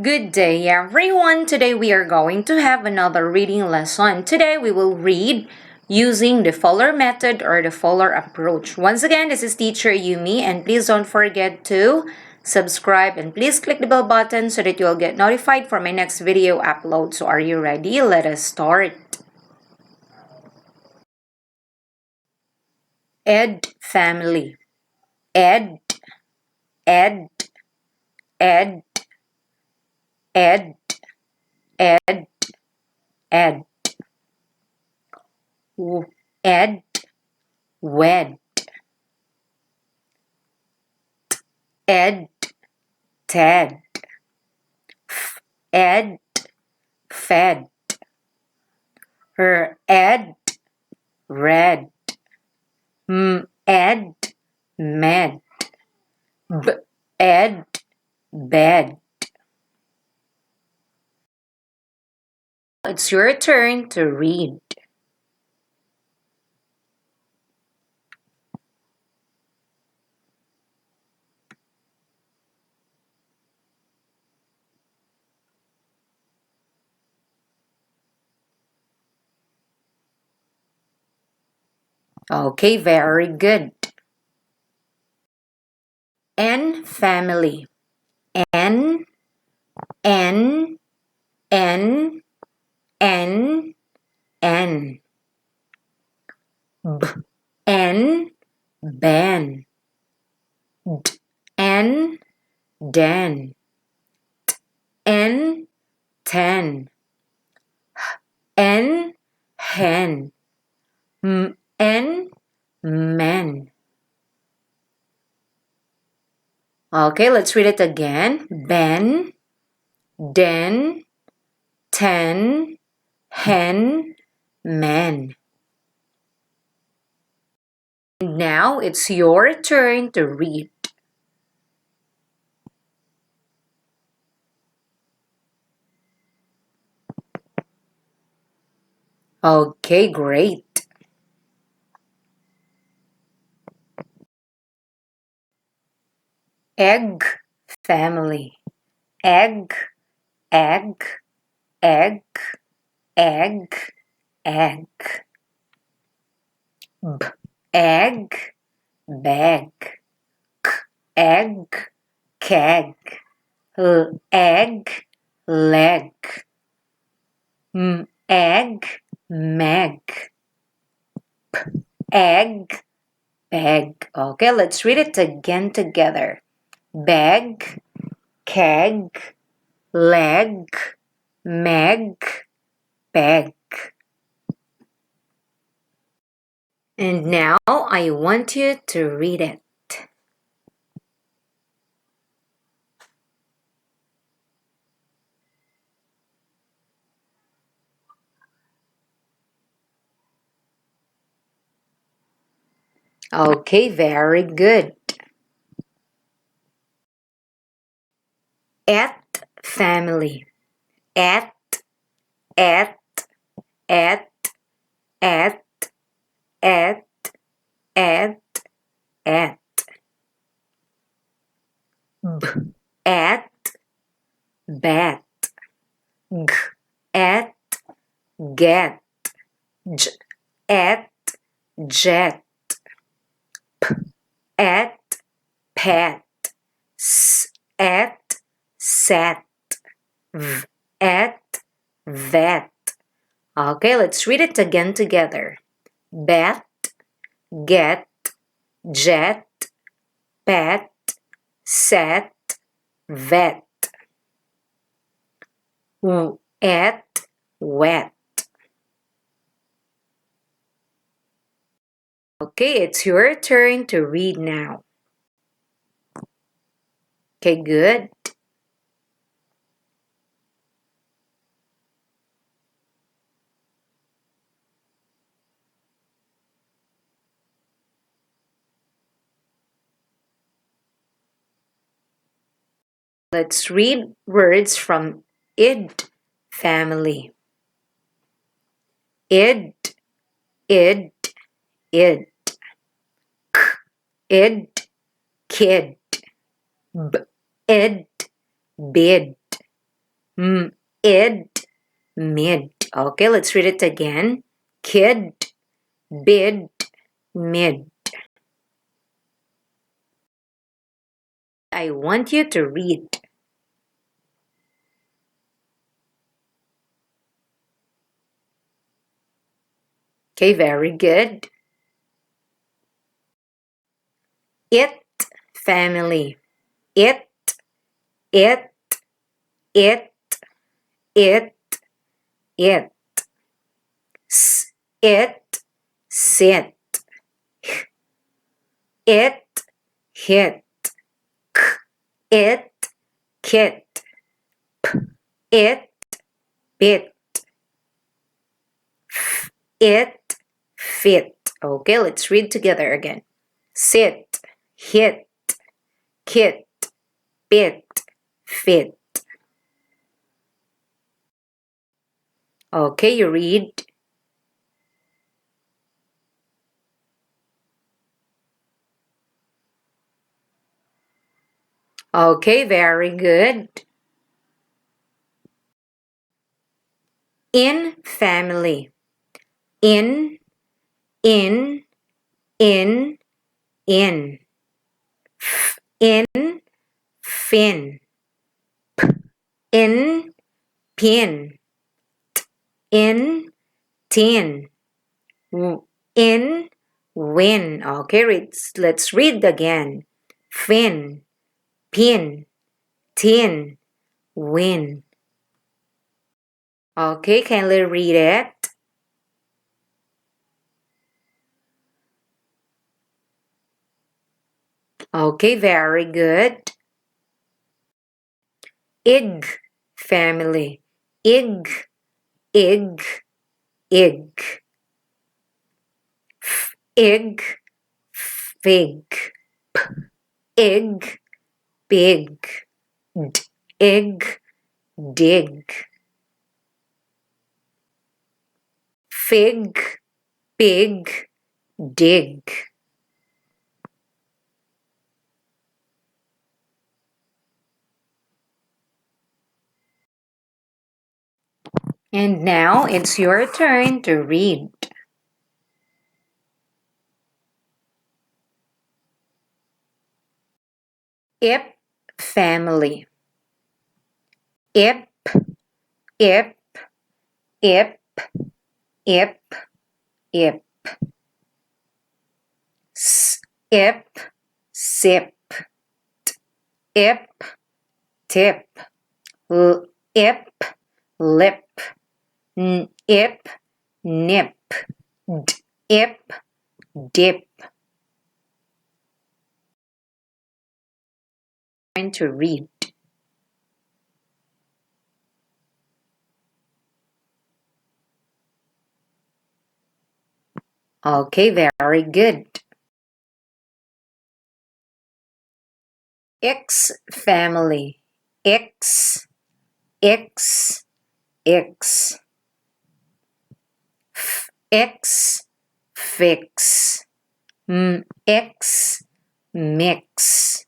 Good day, everyone. Today we are going to have another reading lesson. Today we will read using the Fuller method or the Fuller approach. Once again, this is teacher Yumi, and please don't forget to subscribe and please click the bell button so that you'll get notified for my next video upload. So are you ready? Let us start. Ed family. Ed, ed, ed, ed, ed, ed. Ed, wed. Ed, Ted. Ed, fed. Ed, red. Ed, med. Ed, bed. It's your turn to read. Okay, very good. N family. N, N, N, N, N. B, N, Ben. D, N, Den. N, ten. N, hen. N, men. Okay, let's read it again. Ben, den, ten, hen, men. Now it's your turn to read. Okay, great. Egg family. Egg, egg, egg, egg, egg. B, egg, bag. K, egg, keg. L, egg, leg. Egg, meg. P, egg, bag. Okay, let's read it again together. Bag, keg, leg, meg, bag. And now I want you to read it. Okay, very good. At family. At, at, at, at, at, at, at. B, at, bat. G, at, get. J, at, jet. P, at, pet. S, at, set. V, at, vet. Okay, let's read it again together. Bet, get, jet, pet, set, vet. At, wet. Okay, it's your turn to read now. Okay, good. Let's read words from id family. Id, id, id. K, id, kid. B, id, bid. id, mid. Okay, let's read it again. Kid, bid, mid. I want you to read. Okay, very good. It, family. It, it, it, it, it. It, sit. It, hit. It, kit. It, bit. It, fit. Okay, let's read together again. Sit, hit, kit, bit, fit. Okay, you read. Okay, very good. In family. In, in, in, in. In, fin. In, pin. In, tin. In, win. Okay, let's read again. Fin, pin, tin, win. Okay, kindly read it. Okay, very good. Ig, family. Ig, ig, ig. Ig, fig. Ig, big. Ig, dig. Fig, big, dig. And now it's your turn to read. Ip, family. Ip, ip, ip, ip, ip. Ip, sip. Ip, tip. Ip, lip. Ip, nip. Ip, dip. Trying to read. Okay, very good. X family. X, X, X. X, fix. X, mix.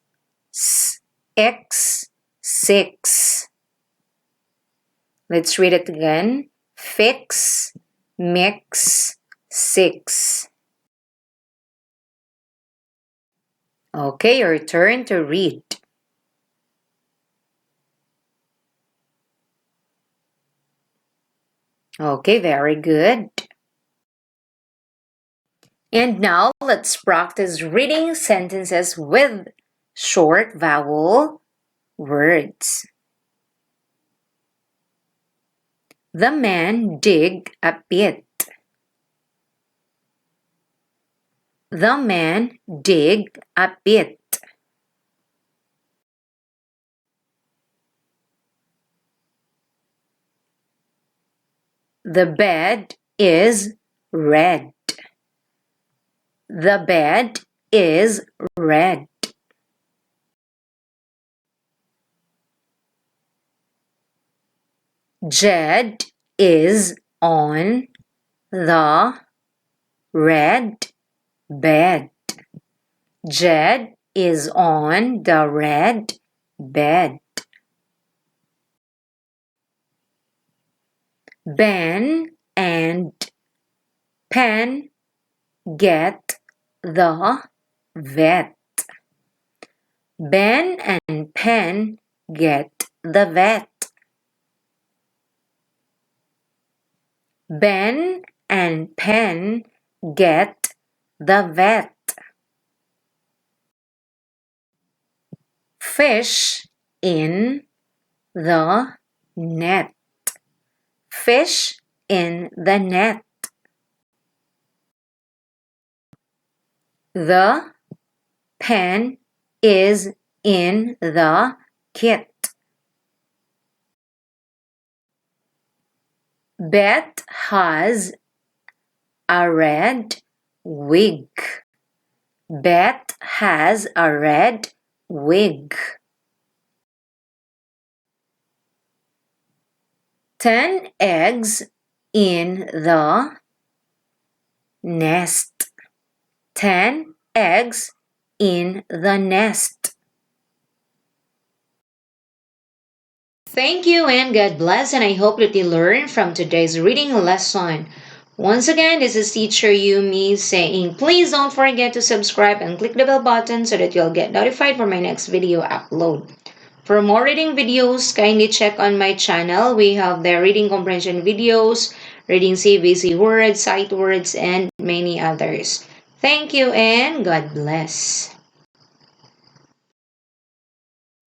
X, six. Let's read it again. Fix, mix, six. Okay, your turn to read. Okay, very good. And now let's practice reading sentences with short vowel words. The man dig a pit. The man dig a pit. The bed is red. The bed is red. Jed is on the red bed. Jed is on the red bed. Ben and Pen get the vet. Ben and Pen get the vet. Ben and Pen get the vet. Fish in the net. Fish in the net. The pen is in the kit. Beth has a red wig. Beth has a red wig. 10 eggs in the nest. 10 eggs in the nest. Thank you and God bless, and I hope that you learned from today's reading lesson. Once again, this is teacher Yumi saying please don't forget to subscribe and click the bell button so that you'll get notified for my next video upload. For more reading videos, kindly check on my channel. We have the reading comprehension videos, reading CBC words, sight words, and many others. Thank you and God bless.